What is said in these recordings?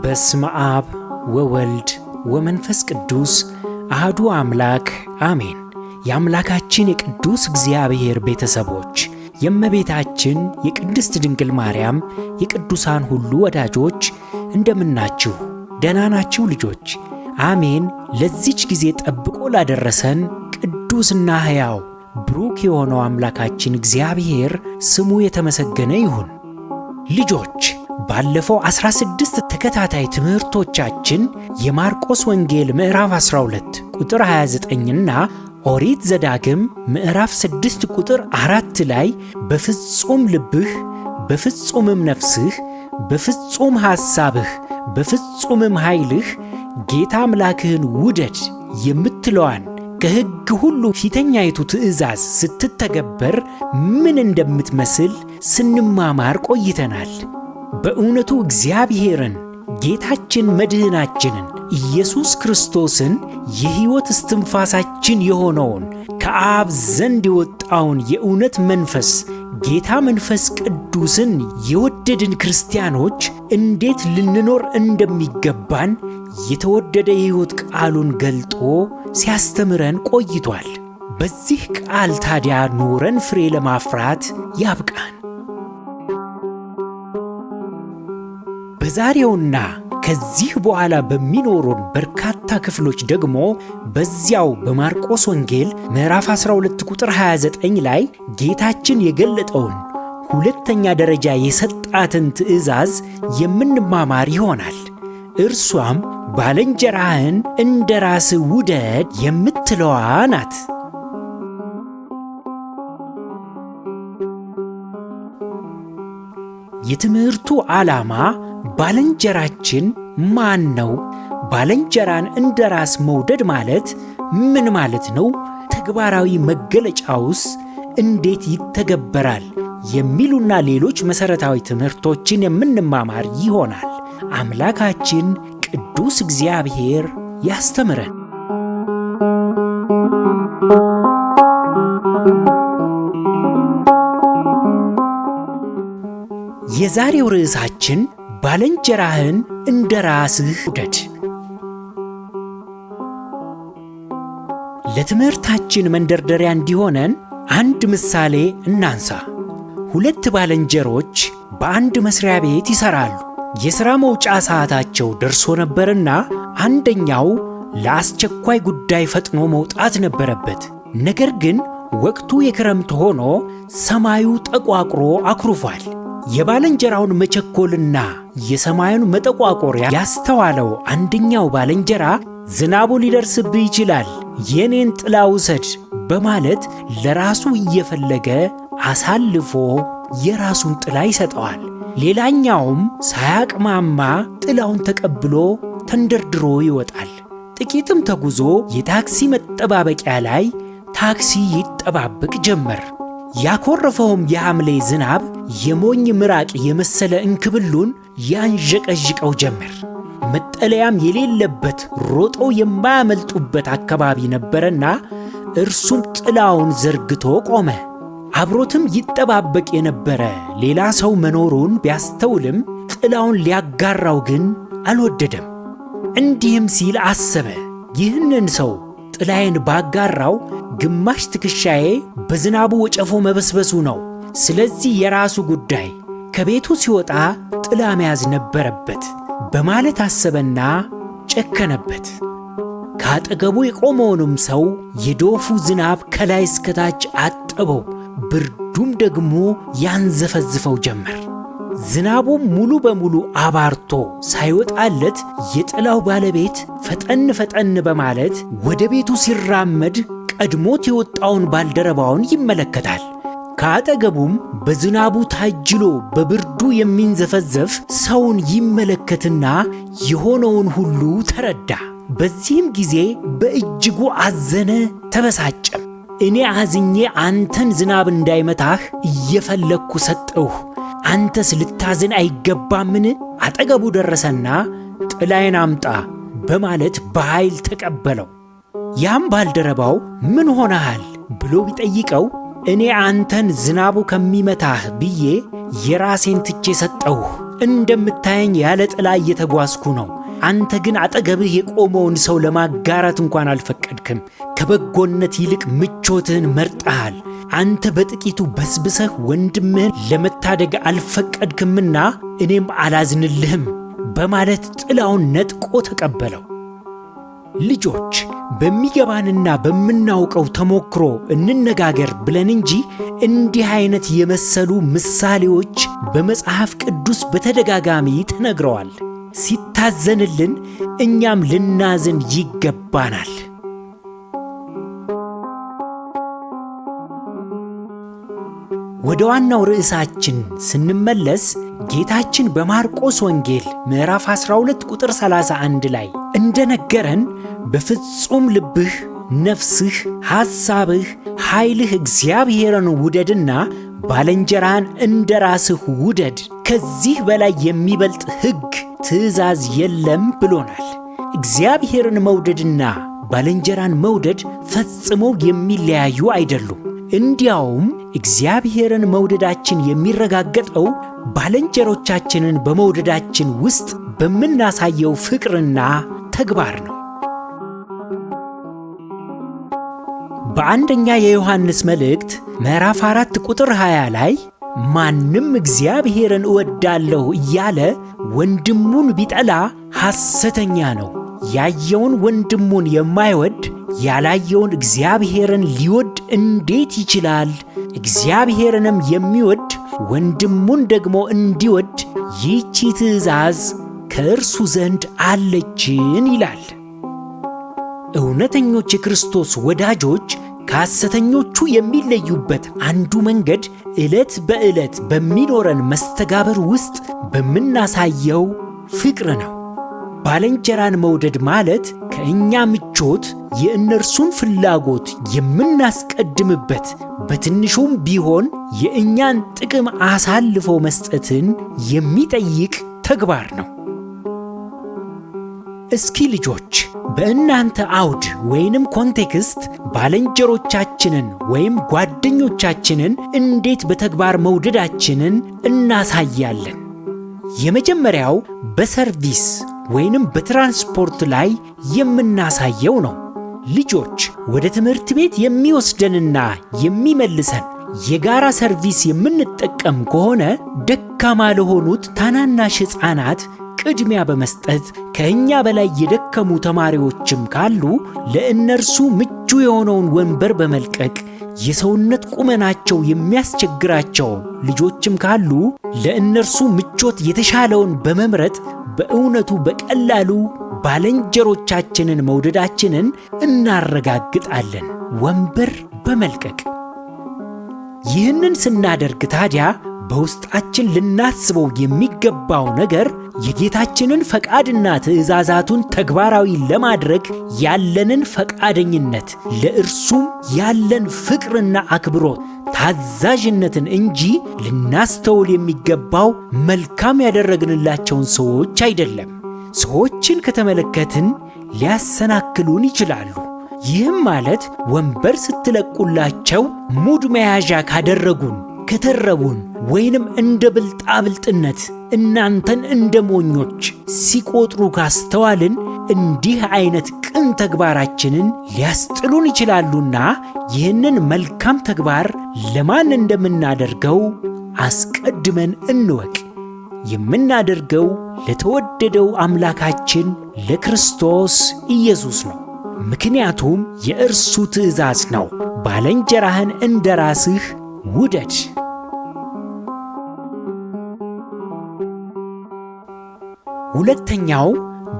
በስመ አብ ወወልድ ወመንፈስ ቅዱስ አሐዱ አምላክ አሜን። የአምላካችን የቅዱስ እግዚአብሔር ቤተሰቦች፣ የእመቤታችን የቅድስት ድንግል ማርያም የቅዱሳን ሁሉ ወዳጆች እንደምናችሁ? ደህና ናችሁ ልጆች? አሜን። ለዚች ጊዜ ጠብቆ ላደረሰን ቅዱስና ሕያው ብሩክ የሆነው አምላካችን እግዚአብሔር ስሙ የተመሰገነ ይሁን። ልጆች ባለፈው 16 ተከታታይ ትምህርቶቻችን የማርቆስ ወንጌል ምዕራፍ 12 ቁጥር 29ና ኦሪት ዘዳግም ምዕራፍ 6 ቁጥር 4 ላይ በፍጹም ልብህ፣ በፍጹምም ነፍስህ፣ በፍጹም ሐሳብህ፣ በፍጹምም ኃይልህ ጌታ አምላክህን ውደድ የምትለዋን ከሕግ ሁሉ ፊተኛይቱ ትእዛዝ ስትተገበር ምን እንደምትመስል ስንማማር ቆይተናል። በእውነቱ እግዚአብሔርን ጌታችን መድህናችንን ኢየሱስ ክርስቶስን የሕይወት እስትንፋሳችን የሆነውን ከአብ ዘንድ የወጣውን የእውነት መንፈስ ጌታ መንፈስ ቅዱስን የወደድን ክርስቲያኖች እንዴት ልንኖር እንደሚገባን የተወደደ የሕይወት ቃሉን ገልጦ ሲያስተምረን ቆይቷል። በዚህ ቃል ታዲያ ኖረን ፍሬ ለማፍራት ያብቃን። በዛሬውና ከዚህ በኋላ በሚኖሩን በርካታ ክፍሎች ደግሞ በዚያው በማርቆስ ወንጌል ምዕራፍ 12 ቁጥር 29 ላይ ጌታችን የገለጠውን ሁለተኛ ደረጃ የሰጣትን ትእዛዝ የምንማማር ይሆናል። እርሷም ባልንጀራህን እንደ ራስህ ውደድ የምትለዋ ናት። የትምህርቱ ዓላማ ባልንጀራችን ማን ነው? ባልንጀራን እንደ ራስ መውደድ ማለት ምን ማለት ነው? ተግባራዊ መገለጫውስ እንዴት ይተገበራል? የሚሉና ሌሎች መሠረታዊ ትምህርቶችን የምንማማር ይሆናል። አምላካችን ቅዱስ እግዚአብሔር ያስተምረን። የዛሬው ርዕሳችን ባልንጀራህን እንደ ራስህ ውደድ። ለትምህርታችን መንደርደሪያ እንዲሆነን አንድ ምሳሌ እናንሳ። ሁለት ባልንጀሮች በአንድ መስሪያ ቤት ይሰራሉ። የሥራ መውጫ ሰዓታቸው ደርሶ ነበርና አንደኛው ለአስቸኳይ ጉዳይ ፈጥኖ መውጣት ነበረበት። ነገር ግን ወቅቱ የክረምት ሆኖ ሰማዩ ጠቋቁሮ አኩርፏል። የባልንጀራውን መቸኮልና የሰማዩን መጠቋቆር ያስተዋለው አንደኛው ባልንጀራ ዝናቡ ሊደርስብህ ይችላል፣ የኔን ጥላ ውሰድ በማለት ለራሱ እየፈለገ አሳልፎ የራሱን ጥላ ይሰጠዋል። ሌላኛውም ሳያቅማማ ጥላውን ተቀብሎ ተንደርድሮ ይወጣል። ጥቂትም ተጉዞ የታክሲ መጠባበቂያ ላይ ታክሲ ይጠባበቅ ጀመር። ያኮረፈውም የሐምሌ ዝናብ የሞኝ ምራቅ የመሰለ እንክብሉን ያንዠቀዥቀው ጀመር። መጠለያም የሌለበት ሮጠው የማያመልጡበት አካባቢ ነበረና እርሱም ጥላውን ዘርግቶ ቆመ። አብሮትም ይጠባበቅ የነበረ ሌላ ሰው መኖሩን ቢያስተውልም ጥላውን ሊያጋራው ግን አልወደደም። እንዲህም ሲል አሰበ፣ ይህንን ሰው ጥላዬን ባጋራው ግማሽ ትከሻዬ በዝናቡ ወጨፎ መበስበሱ ነው። ስለዚህ የራሱ ጉዳይ፣ ከቤቱ ሲወጣ ጥላ መያዝ ነበረበት በማለት አሰበና ጨከነበት። ከአጠገቡ የቆመውንም ሰው የዶፉ ዝናብ ከላይ እስከታች አጠበው፣ ብርዱም ደግሞ ያንዘፈዝፈው ጀመር። ዝናቡም ሙሉ በሙሉ አባርቶ ሳይወጣለት የጥላው ባለቤት ፈጠን ፈጠን በማለት ወደ ቤቱ ሲራመድ ቀድሞት የወጣውን ባልደረባውን ይመለከታል። ከአጠገቡም በዝናቡ ታጅሎ በብርዱ የሚንዘፈዘፍ ሰውን ይመለከትና የሆነውን ሁሉ ተረዳ። በዚህም ጊዜ በእጅጉ አዘነ፣ ተበሳጨም። እኔ አዝኜ አንተን ዝናብ እንዳይመታህ እየፈለግኩ ሰጠሁህ፣ አንተስ ልታዝን አይገባምን? አጠገቡ ደረሰና ጥላዬን አምጣ በማለት በኃይል ተቀበለው። ያም ባልደረባው ምን ሆነሃል ብሎ ቢጠይቀው እኔ አንተን ዝናቡ ከሚመታህ ብዬ የራሴን ትቼ ሰጠሁህ፣ እንደምታየኝ ያለ ጥላ እየተጓዝኩ ነው። አንተ ግን አጠገብህ የቆመውን ሰው ለማጋራት እንኳን አልፈቀድክም። ከበጎነት ይልቅ ምቾትህን መርጠሃል። አንተ በጥቂቱ በስብሰህ ወንድምህን ለመታደግ አልፈቀድክምና እኔም አላዝንልህም በማለት ጥላውን ነጥቆ ተቀበለው። ልጆች፣ በሚገባንና በምናውቀው ተሞክሮ እንነጋገር ብለን እንጂ እንዲህ አይነት የመሰሉ ምሳሌዎች በመጽሐፍ ቅዱስ በተደጋጋሚ ተነግረዋል። ሲታዘንልን እኛም ልናዝን ይገባናል። ወደ ዋናው ርዕሳችን ስንመለስ ጌታችን በማርቆስ ወንጌል ምዕራፍ 12 ቁጥር 31 ላይ እንደነገረን በፍጹም ልብህ፣ ነፍስህ፣ ሐሳብህ፣ ኃይልህ እግዚአብሔርን ውደድና ባልንጀራህን እንደ ራስህ ውደድ፣ ከዚህ በላይ የሚበልጥ ሕግ ትእዛዝ የለም ብሎናል። እግዚአብሔርን መውደድና ባልንጀራን መውደድ ፈጽሞ የሚለያዩ አይደሉም። እንዲያውም እግዚአብሔርን መውደዳችን የሚረጋገጠው ባልንጀሮቻችንን በመውደዳችን ውስጥ በምናሳየው ፍቅርና ተግባር ነው። በአንደኛ የዮሐንስ መልእክት ምዕራፍ 4 ቁጥር 20 ላይ ማንም እግዚአብሔርን እወዳለሁ እያለ ወንድሙን ቢጠላ ሐሰተኛ ነው፣ ያየውን ወንድሙን የማይወድ ያላየውን እግዚአብሔርን ሊወድ እንዴት ይችላል? እግዚአብሔርንም የሚወድ ወንድሙን ደግሞ እንዲወድ ይህች ትእዛዝ ከእርሱ ዘንድ አለችን ይላል። እውነተኞች የክርስቶስ ወዳጆች ከሐሰተኞቹ የሚለዩበት አንዱ መንገድ ዕለት በዕለት በሚኖረን መስተጋብር ውስጥ በምናሳየው ፍቅር ነው። ባልንጀራን መውደድ ማለት ከእኛ ምቾት የእነርሱን ፍላጎት የምናስቀድምበት፣ በትንሹም ቢሆን የእኛን ጥቅም አሳልፎ መስጠትን የሚጠይቅ ተግባር ነው። እስኪ ልጆች በእናንተ አውድ ወይንም ኮንቴክስት ባልንጀሮቻችንን ወይም ጓደኞቻችንን እንዴት በተግባር መውደዳችንን እናሳያለን? የመጀመሪያው በሰርቪስ ወይንም በትራንስፖርት ላይ የምናሳየው ነው። ልጆች ወደ ትምህርት ቤት የሚወስደንና የሚመልሰን የጋራ ሰርቪስ የምንጠቀም ከሆነ ደካማ ለሆኑት ታናናሽ ሕፃናት ቅድሚያ በመስጠት ከእኛ በላይ የደከሙ ተማሪዎችም ካሉ ለእነርሱ ምቹ የሆነውን ወንበር በመልቀቅ የሰውነት ቁመናቸው የሚያስቸግራቸው ልጆችም ካሉ ለእነርሱ ምቾት የተሻለውን በመምረጥ በእውነቱ በቀላሉ ባልንጀሮቻችንን መውደዳችንን እናረጋግጣለን፣ ወንበር በመልቀቅ። ይህንን ስናደርግ ታዲያ በውስጣችን ልናስበው የሚገባው ነገር የጌታችንን ፈቃድና ትእዛዛቱን ተግባራዊ ለማድረግ ያለንን ፈቃደኝነት፣ ለእርሱም ያለን ፍቅርና አክብሮት፣ ታዛዥነትን እንጂ ልናስተውል የሚገባው መልካም ያደረግንላቸውን ሰዎች አይደለም። ሰዎችን ከተመለከትን ሊያሰናክሉን ይችላሉ። ይህም ማለት ወንበር ስትለቁላቸው ሙድ መያዣ ካደረጉን፣ ከተረቡን ወይንም እንደ ብልጣብልጥነት እናንተን እንደ ሞኞች ሲቆጥሩ ካስተዋልን እንዲህ አይነት ቅን ተግባራችንን ሊያስጥሉን ይችላሉና ይህንን መልካም ተግባር ለማን እንደምናደርገው አስቀድመን እንወቅ። የምናደርገው ለተወደደው አምላካችን ለክርስቶስ ኢየሱስ ነው። ምክንያቱም የእርሱ ትእዛዝ ነው፣ ባልንጀራህን እንደ ራስህ ውደድ። ሁለተኛው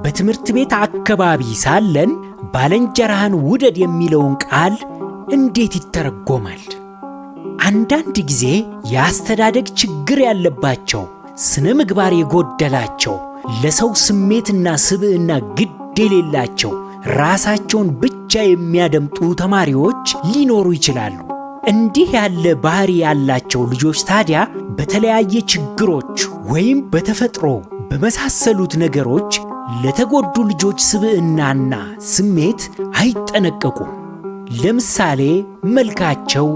በትምህርት ቤት አካባቢ ሳለን ባልንጀራህን ውደድ የሚለውን ቃል እንዴት ይተረጎማል? አንዳንድ ጊዜ የአስተዳደግ ችግር ያለባቸው፣ ስነ ምግባር የጎደላቸው፣ ለሰው ስሜትና ስብዕና ግድ የሌላቸው፣ ራሳቸውን ብቻ የሚያደምጡ ተማሪዎች ሊኖሩ ይችላሉ። እንዲህ ያለ ባህሪ ያላቸው ልጆች ታዲያ በተለያየ ችግሮች ወይም በተፈጥሮ በመሳሰሉት ነገሮች ለተጎዱ ልጆች ስብዕናና ስሜት አይጠነቀቁም። ለምሳሌ መልካቸው፣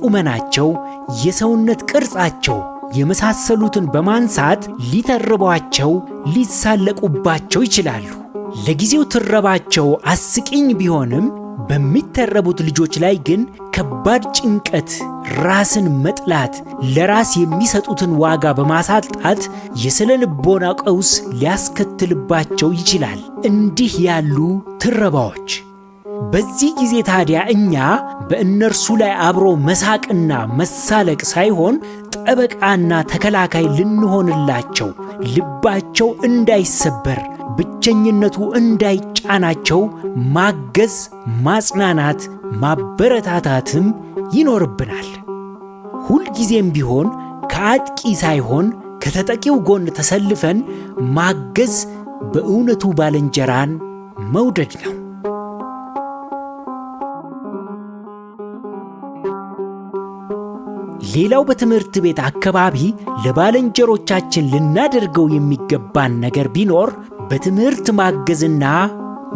ቁመናቸው፣ የሰውነት ቅርጻቸው የመሳሰሉትን በማንሳት ሊተርቧቸው፣ ሊሳለቁባቸው ይችላሉ። ለጊዜው ትረባቸው አስቂኝ ቢሆንም በሚተረቡት ልጆች ላይ ግን ከባድ ጭንቀት፣ ራስን መጥላት፣ ለራስ የሚሰጡትን ዋጋ በማሳጣት የስነ ልቦና ቀውስ ሊያስከትልባቸው ይችላል። እንዲህ ያሉ ትረባዎች። በዚህ ጊዜ ታዲያ እኛ በእነርሱ ላይ አብሮ መሳቅና መሳለቅ ሳይሆን ጠበቃና ተከላካይ ልንሆንላቸው፣ ልባቸው እንዳይሰበር፣ ብቸኝነቱ እንዳይጫናቸው ማገዝ፣ ማጽናናት፣ ማበረታታትም ይኖርብናል። ሁልጊዜም ቢሆን ከአጥቂ ሳይሆን ከተጠቂው ጎን ተሰልፈን ማገዝ በእውነቱ ባልንጀራን መውደድ ነው። ሌላው በትምህርት ቤት አካባቢ ለባልንጀሮቻችን ልናደርገው የሚገባን ነገር ቢኖር በትምህርት ማገዝና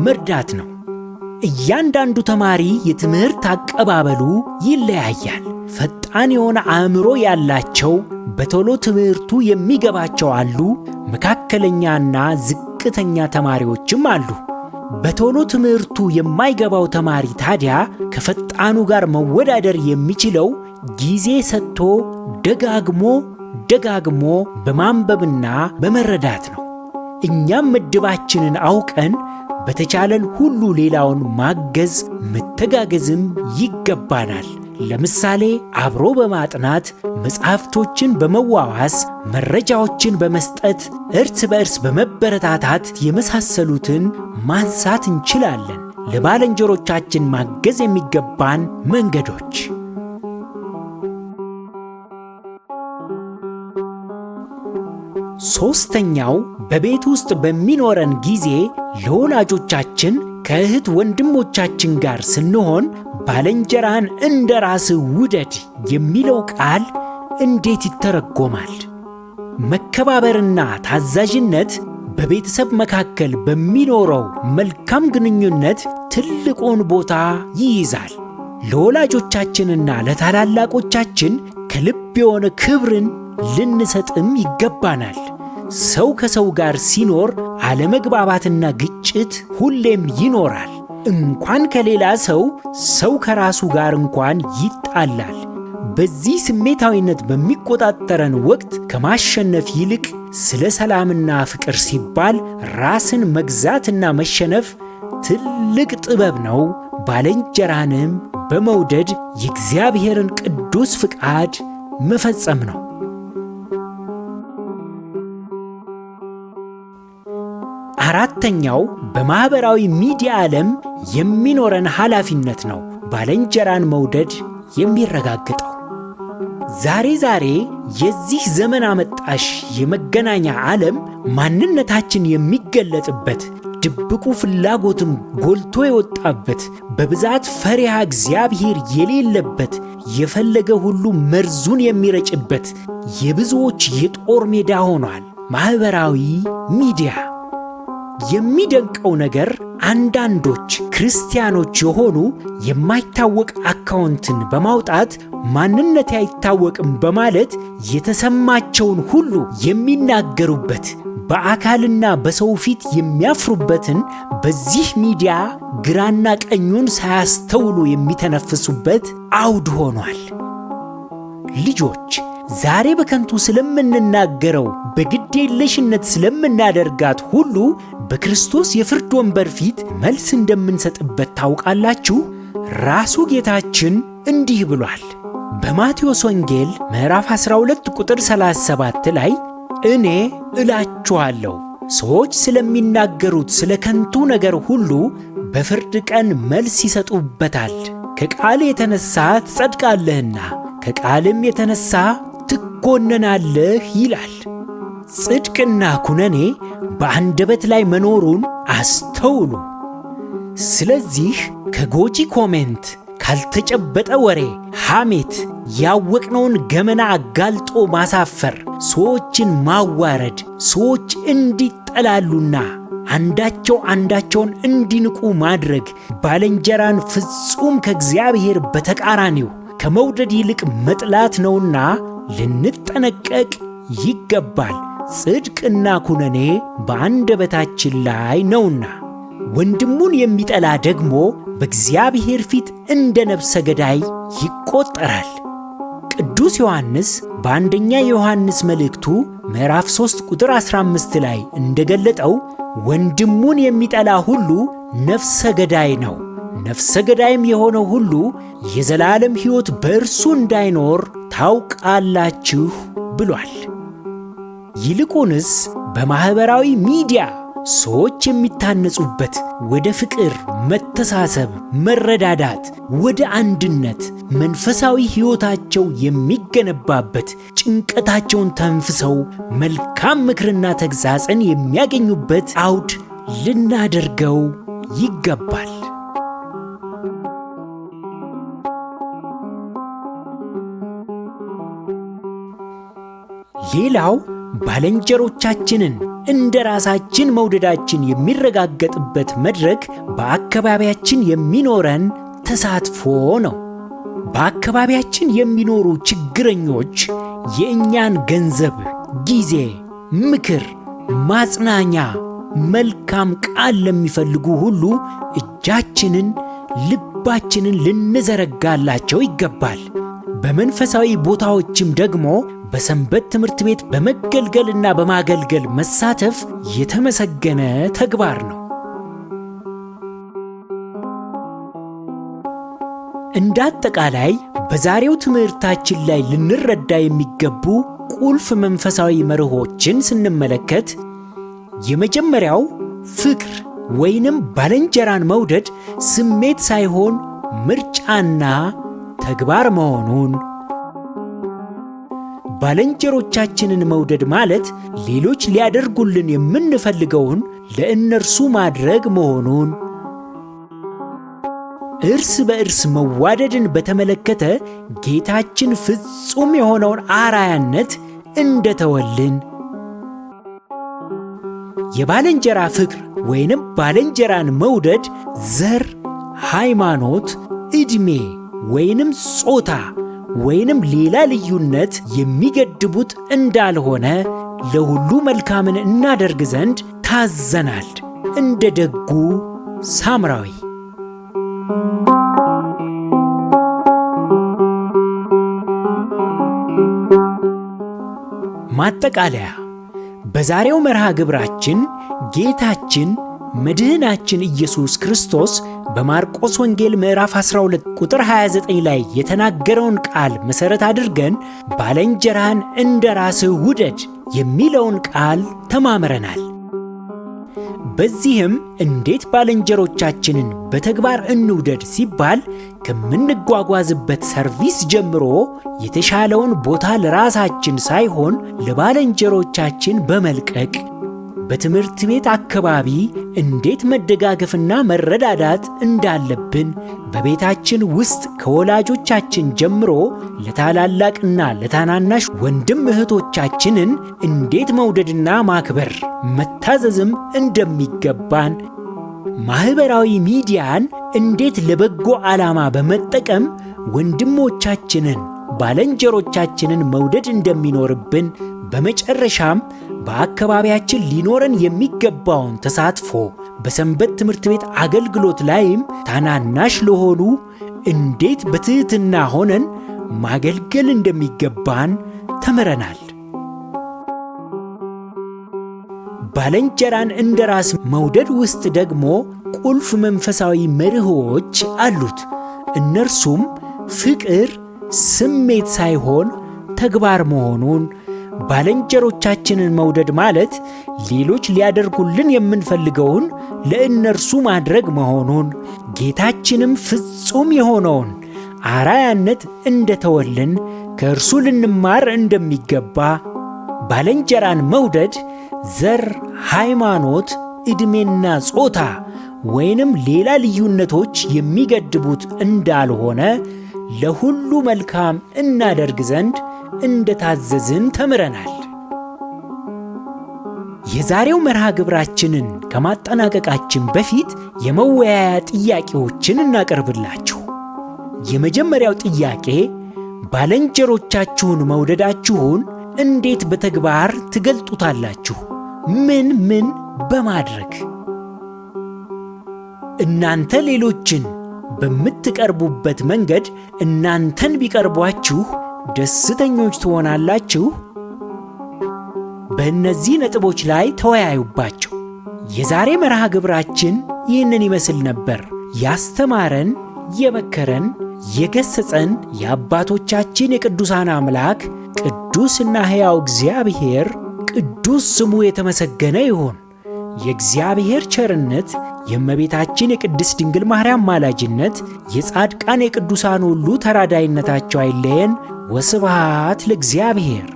መርዳት ነው። እያንዳንዱ ተማሪ የትምህርት አቀባበሉ ይለያያል። ፈጣን የሆነ አእምሮ ያላቸው በቶሎ ትምህርቱ የሚገባቸው አሉ። መካከለኛና ዝቅተኛ ተማሪዎችም አሉ። በቶሎ ትምህርቱ የማይገባው ተማሪ ታዲያ ከፈጣኑ ጋር መወዳደር የሚችለው ጊዜ ሰጥቶ ደጋግሞ በማንበብና በመረዳት ነው። እኛም ምድባችንን አውቀን በተቻለን ሁሉ ሌላውን ማገዝ፣ መተጋገዝም ይገባናል። ለምሳሌ አብሮ በማጥናት፣ መጽሐፍቶችን በመዋዋስ፣ መረጃዎችን በመስጠት፣ እርስ በእርስ በመበረታታት የመሳሰሉትን ማንሳት እንችላለን። ለባልንጀሮቻችን ማገዝ የሚገባን መንገዶች። ሶስተኛው በቤት ውስጥ በሚኖረን ጊዜ ለወላጆቻችን ከእህት ወንድሞቻችን ጋር ስንሆን ባልንጀራህን እንደ ራስህ ውደድ የሚለው ቃል እንዴት ይተረጎማል? መከባበርና ታዛዥነት በቤተሰብ መካከል በሚኖረው መልካም ግንኙነት ትልቁን ቦታ ይይዛል። ለወላጆቻችንና ለታላላቆቻችን ከልብ የሆነ ክብርን ልንሰጥም ይገባናል። ሰው ከሰው ጋር ሲኖር አለመግባባትና ግጭት ሁሌም ይኖራል። እንኳን ከሌላ ሰው ከራሱ ጋር እንኳን ይጣላል። በዚህ ስሜታዊነት በሚቆጣጠረን ወቅት ከማሸነፍ ይልቅ ስለ ሰላምና ፍቅር ሲባል ራስን መግዛትና መሸነፍ ትልቅ ጥበብ ነው። ባልንጀራንም በመውደድ የእግዚአብሔርን ቅዱስ ፍቃድ መፈጸም ነው። አራተኛው በማህበራዊ ሚዲያ ዓለም የሚኖረን ኃላፊነት ነው ባልንጀራን መውደድ የሚረጋግጠው። ዛሬ የዚህ ዘመን አመጣሽ የመገናኛ ዓለም ማንነታችን የሚገለጥበት፣ ድብቁ ፍላጎትም ጎልቶ የወጣበት፣ በብዛት ፈሪሃ እግዚአብሔር የሌለበት፣ የፈለገ ሁሉ መርዙን የሚረጭበት የብዙዎች የጦር ሜዳ ሆኗል ማህበራዊ ሚዲያ። የሚደንቀው ነገር አንዳንዶች ክርስቲያኖች የሆኑ የማይታወቅ አካውንትን በማውጣት ማንነቴ አይታወቅም በማለት የተሰማቸውን ሁሉ የሚናገሩበት፣ በአካልና በሰው ፊት የሚያፍሩበትን በዚህ ሚዲያ ግራና ቀኙን ሳያስተውሉ የሚተነፍሱበት አውድ ሆኗል። ልጆች ዛሬ በከንቱ ስለምንናገረው በግዴለሽነት ስለምናደርጋት ሁሉ በክርስቶስ የፍርድ ወንበር ፊት መልስ እንደምንሰጥበት ታውቃላችሁ። ራሱ ጌታችን እንዲህ ብሏል። በማቴዎስ ወንጌል ምዕራፍ 12 ቁጥር 37 ላይ እኔ እላችኋለሁ ሰዎች ስለሚናገሩት ስለ ከንቱ ነገር ሁሉ በፍርድ ቀን መልስ ይሰጡበታል። ከቃል የተነሳ ትጸድቃለህና ከቃልም የተነሣ ትኮነናለህ ይላል። ጽድቅና ኩነኔ በአንደበት ላይ መኖሩን አስተውሉ። ስለዚህ ከጎጂ ኮሜንት፣ ካልተጨበጠ ወሬ፣ ሐሜት፣ ያወቅነውን ገመና አጋልጦ ማሳፈር፣ ሰዎችን ማዋረድ፣ ሰዎች እንዲጠላሉና አንዳቸው አንዳቸውን እንዲንቁ ማድረግ ባልንጀራን ፍጹም ከእግዚአብሔር በተቃራኒው ከመውደድ ይልቅ መጥላት ነውና ልንጠነቀቅ ይገባል። ጽድቅና ኩነኔ በአንደበታችን ላይ ነውና። ወንድሙን የሚጠላ ደግሞ በእግዚአብሔር ፊት እንደ ነፍሰ ገዳይ ይቆጠራል። ቅዱስ ዮሐንስ በአንደኛ ዮሐንስ መልእክቱ ምዕራፍ 3 ቁጥር 15 ላይ እንደገለጠው ወንድሙን የሚጠላ ሁሉ ነፍሰ ገዳይ ነው፣ ነፍሰ ገዳይም የሆነው ሁሉ የዘላለም ሕይወት በእርሱ እንዳይኖር ታውቃላችሁ ብሏል። ይልቁንስ በማኅበራዊ ሚዲያ ሰዎች የሚታነጹበት ወደ ፍቅር፣ መተሳሰብ፣ መረዳዳት፣ ወደ አንድነት መንፈሳዊ ሕይወታቸው የሚገነባበት፣ ጭንቀታቸውን ተንፍሰው መልካም ምክርና ተግሣጽን የሚያገኙበት አውድ ልናደርገው ይገባል። ሌላው ባልንጀሮቻችንን እንደ ራሳችን መውደዳችን የሚረጋገጥበት መድረክ በአካባቢያችን የሚኖረን ተሳትፎ ነው። በአካባቢያችን የሚኖሩ ችግረኞች የእኛን ገንዘብ፣ ጊዜ፣ ምክር፣ ማጽናኛ፣ መልካም ቃል ለሚፈልጉ ሁሉ እጃችንን፣ ልባችንን ልንዘረጋላቸው ይገባል። በመንፈሳዊ ቦታዎችም ደግሞ በሰንበት ትምህርት ቤት በመገልገልና በማገልገል መሳተፍ የተመሰገነ ተግባር ነው። እንደ አጠቃላይ በዛሬው ትምህርታችን ላይ ልንረዳ የሚገቡ ቁልፍ መንፈሳዊ መርሆችን ስንመለከት የመጀመሪያው ፍቅር ወይንም ባልንጀራን መውደድ ስሜት ሳይሆን ምርጫና ተግባር መሆኑን፣ ባልንጀሮቻችንን መውደድ ማለት ሌሎች ሊያደርጉልን የምንፈልገውን ለእነርሱ ማድረግ መሆኑን፣ እርስ በእርስ መዋደድን በተመለከተ ጌታችን ፍጹም የሆነውን አርአያነት እንደተወልን፣ የባልንጀራ ፍቅር ወይንም ባልንጀራን መውደድ ዘር፣ ሃይማኖት፣ ዕድሜ ወይንም ጾታ ወይንም ሌላ ልዩነት የሚገድቡት እንዳልሆነ ለሁሉ መልካምን እናደርግ ዘንድ ታዘናል። እንደ ደጉ ሳምራዊ። ማጠቃለያ። በዛሬው መርሃ ግብራችን ጌታችን መድህናችን ኢየሱስ ክርስቶስ በማርቆስ ወንጌል ምዕራፍ 12 ቁጥር 29 ላይ የተናገረውን ቃል መሠረት አድርገን ባልንጀራህን እንደ ራስህ ውደድ የሚለውን ቃል ተማምረናል። በዚህም እንዴት ባልንጀሮቻችንን በተግባር እንውደድ ሲባል ከምንጓጓዝበት ሰርቪስ ጀምሮ የተሻለውን ቦታ ለራሳችን ሳይሆን ለባልንጀሮቻችን በመልቀቅ በትምህርት ቤት አካባቢ እንዴት መደጋገፍና መረዳዳት እንዳለብን፣ በቤታችን ውስጥ ከወላጆቻችን ጀምሮ ለታላላቅና ለታናናሽ ወንድም እህቶቻችንን እንዴት መውደድና ማክበር መታዘዝም እንደሚገባን፣ ማኅበራዊ ሚዲያን እንዴት ለበጎ ዓላማ በመጠቀም ወንድሞቻችንን ባልንጀሮቻችንን መውደድ እንደሚኖርብን፣ በመጨረሻም በአካባቢያችን ሊኖረን የሚገባውን ተሳትፎ በሰንበት ትምህርት ቤት አገልግሎት ላይም ታናናሽ ለሆኑ እንዴት በትሕትና ሆነን ማገልገል እንደሚገባን ተምረናል። ባልንጀራን እንደ ራስ መውደድ ውስጥ ደግሞ ቁልፍ መንፈሳዊ መርሆች አሉት። እነርሱም ፍቅር ስሜት ሳይሆን ተግባር መሆኑን፣ ባልንጀሮቻችንን መውደድ ማለት ሌሎች ሊያደርጉልን የምንፈልገውን ለእነርሱ ማድረግ መሆኑን፣ ጌታችንም ፍጹም የሆነውን አራያነት እንደተወልን ከእርሱ ልንማር እንደሚገባ ባልንጀራን መውደድ ዘር፣ ሃይማኖት፣ ዕድሜና ጾታ ወይንም ሌላ ልዩነቶች የሚገድቡት እንዳልሆነ ለሁሉ መልካም እናደርግ ዘንድ እንደታዘዝን ተምረናል። የዛሬው መርሃ ግብራችንን ከማጠናቀቃችን በፊት የመወያያ ጥያቄዎችን እናቀርብላችሁ። የመጀመሪያው ጥያቄ ባልንጀሮቻችሁን መውደዳችሁን እንዴት በተግባር ትገልጡታላችሁ? ምን በማድረግ? እናንተ ሌሎችን በምትቀርቡበት መንገድ እናንተን ቢቀርቧችሁ ደስተኞች ትሆናላችሁ? በእነዚህ ነጥቦች ላይ ተወያዩባቸው። የዛሬ መርሃ ግብራችን ይህንን ይመስል ነበር። ያስተማረን፣ የመከረን፣ የገሰጸን የአባቶቻችን የቅዱሳን አምላክ ቅዱስና ሕያው እግዚአብሔር ቅዱስ ስሙ የተመሰገነ ይሁን። የእግዚአብሔር ቸርነት፣ የእመቤታችን የቅድስት ድንግል ማርያም ማላጅነት፣ የጻድቃን የቅዱሳን ሁሉ ተራዳይነታቸው አይለየን። ወስብሐት ለእግዚአብሔር።